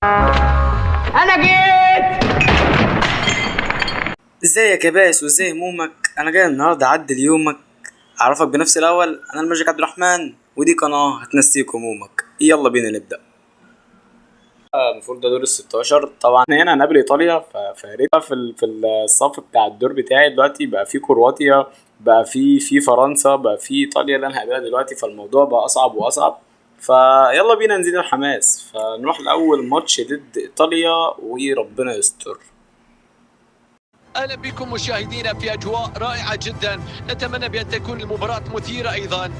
انا جيت. ازيك يا باس وازاي همومك؟ انا جاي النهارده اعدل يومك، اعرفك بنفسي الاول. انا الماجيك عبد الرحمن، ودي قناه هتنسيك همومك. يلا بينا نبدا. المفروض ده دور ال 16 طبعا. هنا هنقابل ايطاليا، فيا ريت في الصف بتاع الدور بتاعي دلوقتي بقى في كرواتيا، بقى في فرنسا، بقى في ايطاليا اللي انا هقابلها دلوقتي، فالموضوع بقى اصعب واصعب. فيلا بينا نزيد الحماس، فنروح لاول ماتش ضد ايطاليا وربنا يستر. اهلا بكم مشاهدينا في اجواء رائعه جدا، نتمنى بان تكون المباراه مثيره ايضا.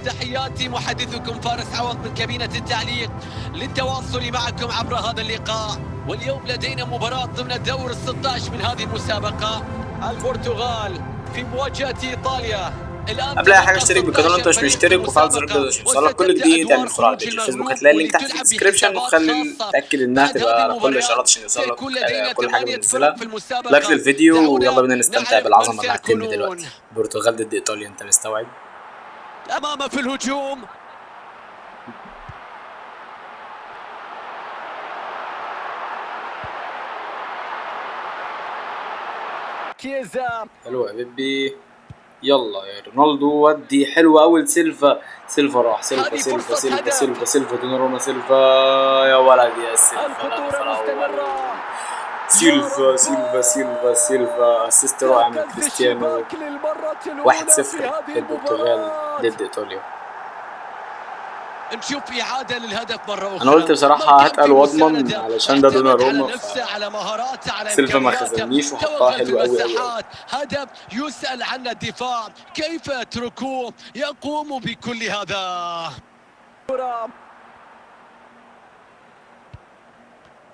تحياتي محدثكم فارس عوض من كابينه التعليق للتواصل معكم عبر هذا اللقاء. واليوم لدينا مباراه ضمن الدور ال 16 من هذه المسابقه. البرتغال في مواجهه ايطاليا. الان قبل اي حاجه اشترك بالقناه لو انت مش مشترك، وفعل زر الجرس عشان يوصلك كل جديد. اعمل فولو على البيج الفيسبوك، هتلاقي اللينك تحت في الديسكربشن، وخلي تاكد انها تبقى على كل الاشارات عشان يوصلك كل حاجه بننزلها. لايك للفيديو ويلا بينا نستمتع بالعظمه اللي هتتم دلوقتي. البرتغال ضد ايطاليا، انت مستوعب؟ امامه في الهجوم كيزا. حلو يا بيبي، يلا يا رونالدو ودي حلوه اول. سيلفا راح، سيلفا دوناروما، سيلفا يا ولد يا سيلفا. الخطوره مستمره. سيلفا اسيست رائع من كريستيانو. 1-0 للبرتغال ضد ايطاليا. نشوف إعادة للهدف مرة أخرى. انا قلت بصراحه هتقل واضمن علشان ده دوناروما، على مهاراته، على سيلفا ما خذلنيش وحطها حلو قوي قوي. هدف يسأل عنه الدفاع، كيف يتركوه يقوم بكل هذا؟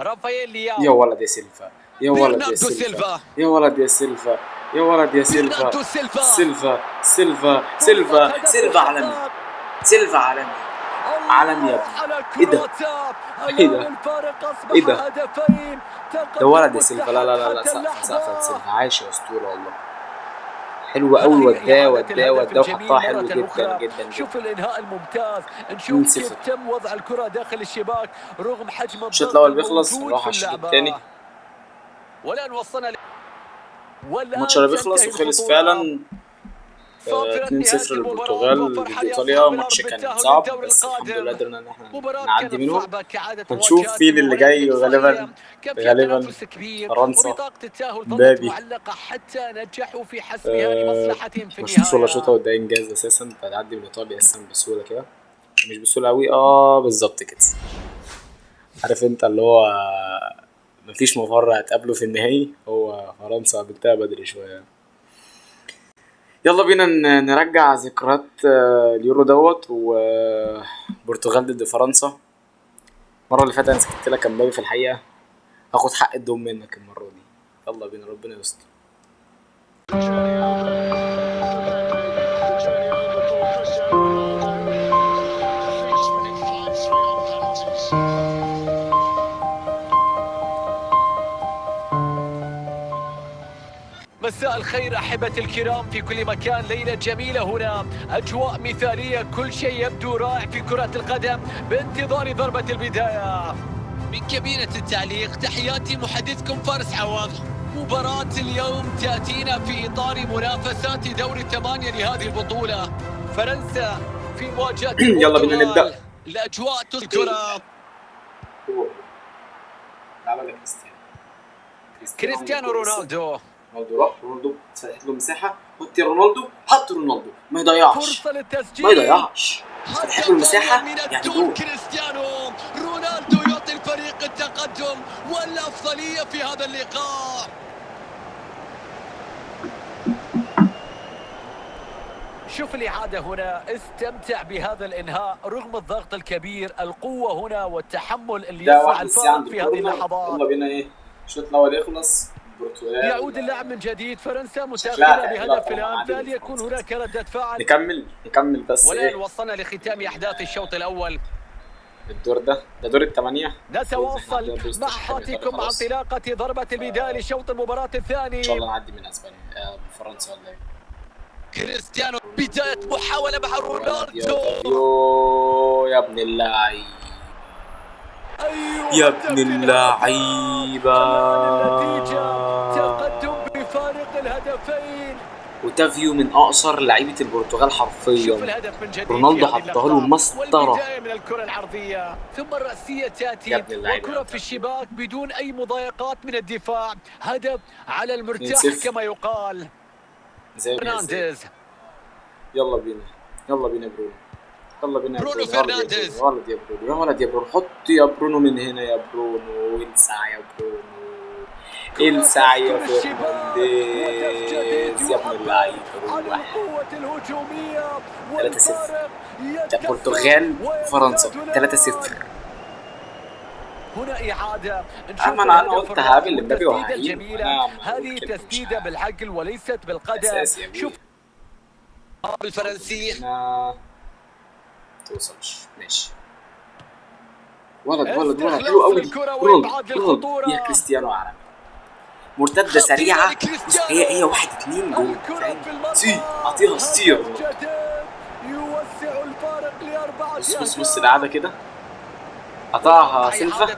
رافائيل لياو. يا ولد يا سيلفا، يا ولد يا سيلفا، يا ولد يا سيلفا، يا ولد يا سيلفا. سيلفا عالمي، سيلفا عالمي، عالمي يا ابني. ايه ده؟ ايه ده؟ ايه ده؟ ده ولد يا سيلفا. لا سقفة سيلفا، عايش يا اسطوره والله. حلو قوي، وداه وحطها حلو جدا. شوف الانهاء الممتاز، نشوف كيف تم وضع الكرة داخل الشباك رغم حجم الشوط الضغط الاول بيخلص، الموجود نروح في على الشوط اللعبة. الثاني. والان وصلنا الماتش اللي بيخلص وخلص فعلا 2-0 للبرتغال ضد ايطاليا. ماتش كان صعب بس الحمد لله قدرنا ان احنا نعدي منه. هنشوف فين اللي جاي، وغالبا فرنسا، مبابي. حتى نجحوا في حسم مصلحتهم في مش ولا النهاية. شوطه، وده انجاز اساسا. فتعدي من ايطاليا اساسا بسهوله كده، مش بسهوله قوي. بالظبط كده. عارف انت اللي هو مفيش مفر هتقابله في النهائي، هو فرنسا قابلتها بدري شويه. يلا بينا نرجع ذكريات اليورو دوت وبرتغال ضد فرنسا. المره اللي فاتت انا سكت لك امبابي، في الحقيقه هاخد حق الدوم منك المره دي. يلا بينا، ربنا يستر. مساء الخير أحبتي الكرام في كل مكان، ليلة جميلة هنا، أجواء مثالية، كل شيء يبدو رائع في كرة القدم، بانتظار ضربة البداية. من كابينة التعليق تحياتي محدثكم فارس عوض. مباراة اليوم تأتينا في إطار منافسات دور الثمانية لهذه البطولة. فرنسا في مواجهة يلا بينا نبدأ. الأجواء تذكر كريستيانو رونالدو. راح، رونالدو فتحت له مساحه، حط يا رونالدو، حط رونالدو، ما يضيعش، فرصة للتسجيل، ما يضيعش. فتحت له المساحه يعني جول. كريستيانو رونالدو يعطي الفريق التقدم والأفضلية في هذا اللقاء. شوف الإعادة هنا، استمتع بهذا الإنهاء رغم الضغط الكبير، القوة هنا والتحمل اللي يصنع الفارق في هذه اللحظات. يلا بينا الشوط الأول يخلص. يعود اللعب من جديد، فرنسا متأخرة بهدف الآن، فهل يكون هناك ردة فعل؟ نكمل بس. والآن وصلنا لختام أحداث الشوط الأول. الدور ده دور الثمانية. نتواصل مع حاتكم عن انطلاقة ضربة البداية لشوط المباراة الثاني. إن شاء الله نعدي من أسبانيا بفرنسا ولا إيه؟ كريستيانو بداية محاولة مع رونالدو. يا ابن اللعيب، أيوة يا ابن اللعيبة. النتيجة تقدم بفارق الهدفين. وتافيو من اقصر لعيبه البرتغال شوف حرفيا. الهدف من جديد رونالدو في هذه حطها له اللقطة. مسطره. والبداية من الكرة العرضية ثم الرأسية يا تأتي ابن اللعيبة وكرة في الشباك بدون أي مضايقات من الدفاع. هدف على المرتاح 2-0 كما يقال. زي فرنانديز. يلا بينا يلا بينا برونو. يلا بينا يا برونو برونو. فرنانديز. يا ولد يا برونو يا ولد يا برونو. حط يا برونو من هنا يا برونو. السع يا برونو. السع يا فرنانديز يا ابن اللعيبة. على القوة الهجومية 3-0. والفارق البرتغال فرنسا 3-0. هنا إعادة. نشوف أنا الهدف قلت هابل الرابع امبابي والتسديدة وهعيد. الجميلة. هذه تسديدة بالعقل وليست بالقدم. شوف الفرنسي توصلش. ماشي ولد حلو قوي. رونالدو يا كريستيانو عالمي. مرتدة سريعة. هي 1-2 جول. سي اعطيها ستير. يوسع الفارق لأربعة. بص العادة كده. قطعها سيلفا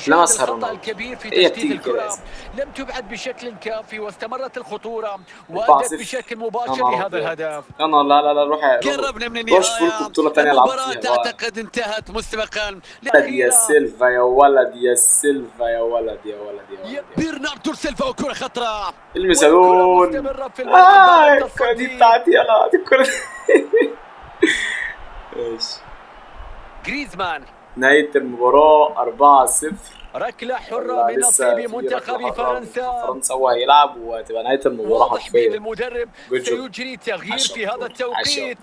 لمسها رونالدو. الكبير في هي تسديد بتيجي كده. الكرة لم تبعد بشكل كافي واستمرت الخطورة وأدت بشكل مباشر لهذا الهدف. لا روح قربنا من النهاية. في بطولة تانية العب المباراة فيها. تعتقد انتهت مسبقا. يا سيلفا يا ولد يا سيلفا يا ولد برناردو سيلفا وكرة خطرة. المسالون. الكرة دي بتاعتي. يلا الكرة دي. ماشي. جريزمان. نهاية المباراة 4-0. ركلة حرة من نصيب منتخب فرنسا هو هيلعب وهتبقى نهاية المباراة حرفيا. المدرب سيجري تغيير في هذا التوقيت.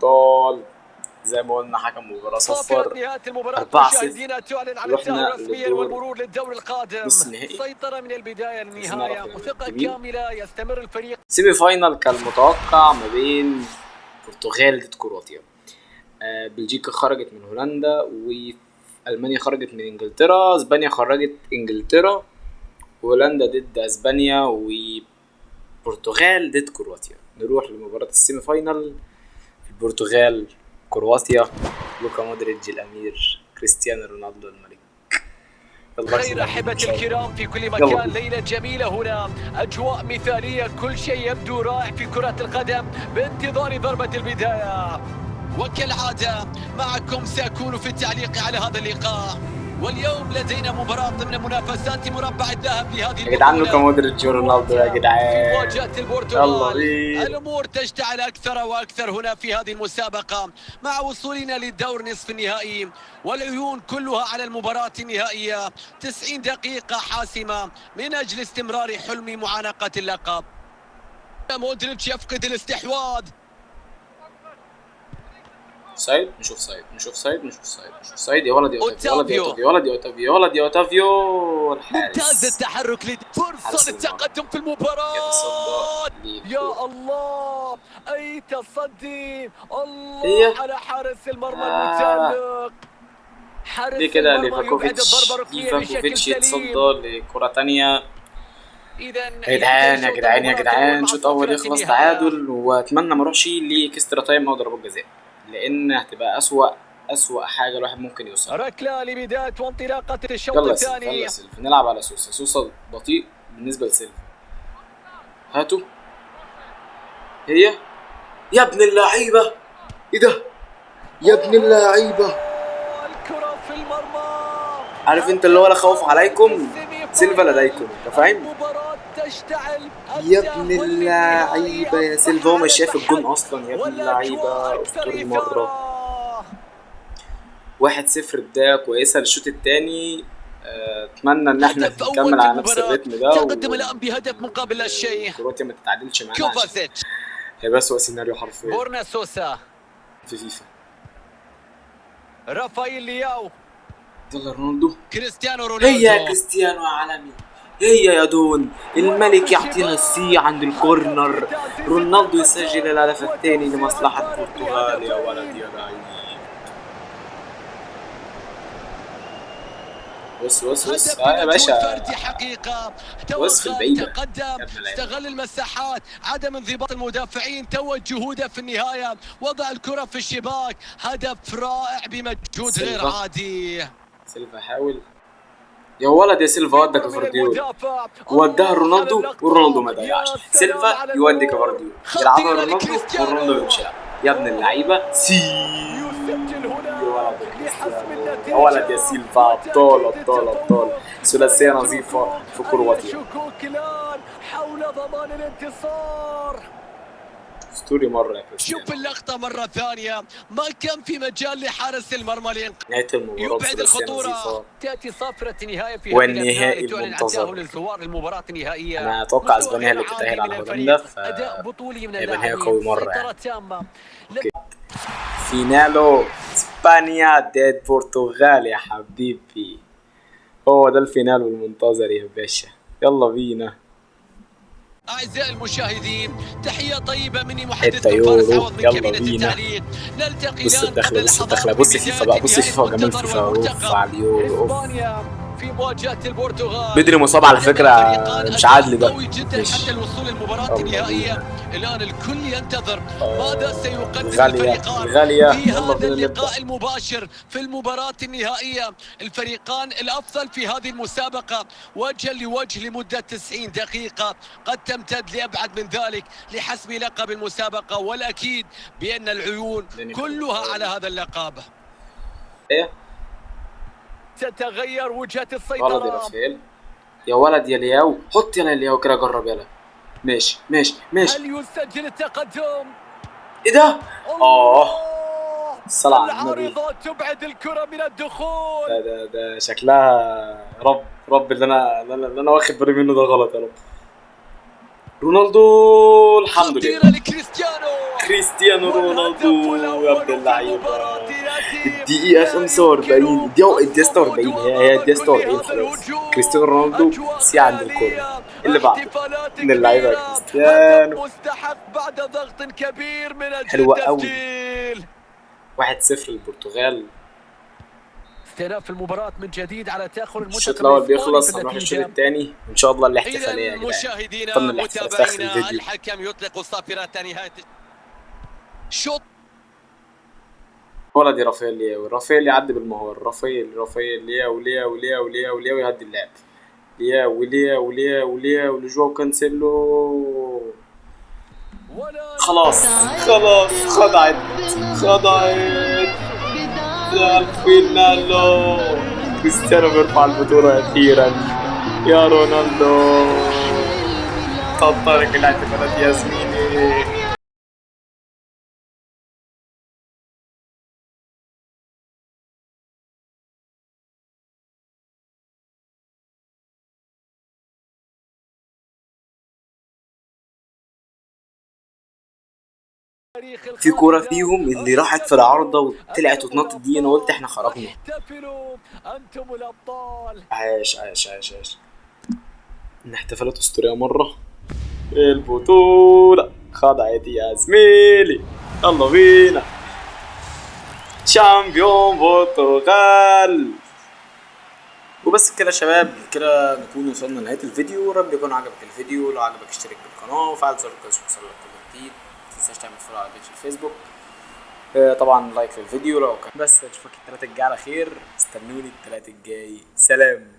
زي ما قلنا حكم مباراة صفر. نهاية المباراة 4-0. تعلن عن الانتهاء رسميا والمرور للدور القادم. سيطرة من البداية للنهاية وثقة كاملة. يستمر الفريق. سيمي فاينال كالمتوقع ما بين البرتغال ضد كرواتيا. بلجيكا خرجت من هولندا والمانيا خرجت من انجلترا. اسبانيا خرجت انجلترا. هولندا ضد اسبانيا وبرتغال ضد كرواتيا. نروح لمباراة السيمي فاينال. البرتغال كرواتيا. لوكا مودريتش الامير. كريستيانو رونالدو الملك. خير أحبتي الكرام في كل مكان. ليلة جميلة هنا. أجواء مثالية. كل شيء يبدو رائع في كرة القدم بانتظار ضربة البداية. وكالعادة معكم سأكون في التعليق على هذا اللقاء. واليوم لدينا مباراة ضمن منافسات مربع الذهب لهذه البطولة. يا جدعان لوكا مودريتش ورونالدو يا جدعان. في مواجهة البرتغال الأمور تشتعل أكثر وأكثر هنا في هذه المسابقة مع وصولنا للدور نصف النهائي والعيون كلها على المباراة النهائية. 90 دقيقة حاسمة من أجل استمرار حلم معانقة اللقب. مودريتش يفقد الاستحواذ. سايد نشوف سايد يا ولد يا اوتافيو الحارس. ممتاز التحرك. فرصة للتقدم في المباراة. يا الله أي تصدي. الله على حارس المرمى المتألق. دي كده ليفاكوفيتش يتصدى لكرة تانية. يا جدعان شوط اول يخلص تعادل. واتمنى ما اروحش لاكسترا تايم او ضربات جزاء لان هتبقى اسوأ حاجه الواحد ممكن يوصل. ركله لبدايه وانطلاقه الشوط الثاني. يلا سيلفا نلعب على سوسة بطيء بالنسبه لسيلفا. هاتوا هي يا ابن اللعيبه. ايه ده يا ابن اللعيبه. الكره في المرمى. عارف انت اللي هو لا خوف عليكم سيلفا لديكم. انت فاهم يا ابن اللعيبه يا سيلفا. هو مش شايف الجون اصلا. يا ابن اللعيبه اسطوري مره. 1-0 بدايه كويسه للشوط الثاني. اتمنى ان احنا نكمل على نفس الريتم ده. تقدم الان بهدف مقابل لا شيء. كرواتيا ما تتعادلش معانا. كوفاسيتش. هي بس هو سيناريو حرفيا. بورنا سوسا في فيفا. رافائيل لياو. يلا رونالدو. كريستيانو رونالدو. هي كريستيانو عالمي. هي يا دون الملك يعطيها السي عند الكورنر. رونالدو يسجل الهدف الثاني لمصلحة البرتغال. يا ولد يا لعيب. بص يا باشا. حقيقة وصف البعيدة. تقدم استغل المساحات. عدم انضباط المدافعين توج جهوده في النهاية. وضع الكرة في الشباك. هدف رائع بمجهود غير عادي. سيلفا حاول يا ولد يا سيلفا ودك كفارديول، وداها رونالدو ورونالدو ما ضيعش. سيلفا يودي كفارديول، يلعبها رونالدو ورونالدو يمشي. يا ابن اللعيبه يسجل يا هنا ولد يا لحسم كريستيانو، يا ولد يا النتيجة. سيلفا، ابطال ثلاثيه نظيفه في كرواتيا. شكوك الآن حول ضمان الانتصار. اسطوري مره يا كريستيانو. شوف اللقطة مرة ثانية، ما كان في مجال لحارس المرمى نهايه المباراه يبعد ثلاثيه الخطورة. نظيفه. تأتي صفرة النهاية في والنهائي هذه تعلن عن المنتظر. تأهل الزوار للمباراة النهائية. انا اتوقع اسبانيا اللي تتاهل على هولندا، أداء بطولي من هيبقى نهائي اللاعبين، قوي مره سيطرة يعني. تامة. فينالو اسبانيا ضد البرتغال يا حبيبي، هو ده الفينال المنتظر يا باشا، يلا بينا. أعزائي المشاهدين، تحية طيبة مني محدثكم حتة فارس يورو، عوض من يلا كابينة بينا. التعليق. نلتقي بص الآن الدخلة، قبل بص لحظات الدخلة، من بص فيفا بقى، بداية بص نهائي فيفا وجمال المنتظر فيفا، اوف على والمرتقب. اليورو، اوف. إسبانيا في مواجهة البرتغال. بدري مصاب على فكرة، مش عادل ده. قوي جدا ماشي. حتى الوصول للمباراة يلا النهائية. بينا. الآن الكل ينتظر ماذا سيقدم الغالية الفريقان الغالية، في يلا هذا بينا نبدأ. اللقاء المباشر في المباراة النهائية. الفريقان الأفضل في هذه المسابقة وجها لوجه لمدة 90 دقيقة، قد تمتد لأبعد من ذلك لحسم لقب المسابقة، والأكيد بأن العيون كلها على هذا اللقب. ايه تتغير وجهة غلط يا السيطرة. رافائيل، يا ولد يا لياو، حط يلا لياو كده، جرب يلا. ماشي. هل يسجل التقدم؟ ايه ده؟ الصلاة على النبي. العارضة تبعد الكرة من الدخول. ده شكلها رب اللي انا واخد بالي منه ده غلط يا رب. رونالدو الحمد خطيرة لله، كريستيانو رونالدو يا ابن اللعيبة. الدقيقة 45، الدقيقة 46، هي الدقيقة 46 خلاص. كريستيانو رونالدو سي عند الكورة اللي بعده من اللعيبة يا كريستيانو. مستحق بعد ضغط كبير من أجل حلوة قوي. التسجيل. 1-0 للبرتغال. استئناف المباراة من جديد على تأخر المنتخب الشوط الأول الإسباني بيخلص، في هنروح الشوط النتيجة. الثاني وإن شاء الله الاحتفالية يا إذا جدعان. مشاهدينا طن الاحتفال في آخر متابعينا، الفيديو. الحكم يطلق صافرة نهاية شوط. ولد رافائيل لياو، رافائيل يعدي بالمهارة، رافائيل لياو يهدي اللعب. لياو لجواو كانسيلو. خلاص خضعت يا الفينالو. كريستيانو بيرفع البطولة أخيرا، يا رونالدو. تنطلق الاحتفالات يا زميلي. في كورة فيهم اللي راحت في العارضة وطلعت واتنطت دي، انا قلت احنا خرجنا. أنتم الأبطال. عاش. ان احتفالات اسطورية مرة. البطولة خضعت يا زميلي، يلا بينا. شامبيون برتغال. وبس كده يا شباب، كده نكون وصلنا لنهاية الفيديو. رب يكون عجبك الفيديو، لو عجبك اشترك بالقناة وفعل زر الجرس عشان يوصلك كل جديد. متنساش تعمل فولو على بيج الفيسبوك، طبعا لايك للفيديو لو كان. بس اشوفك التلاتة الجاي على خير، استنوني التلاتة الجاي، سلام.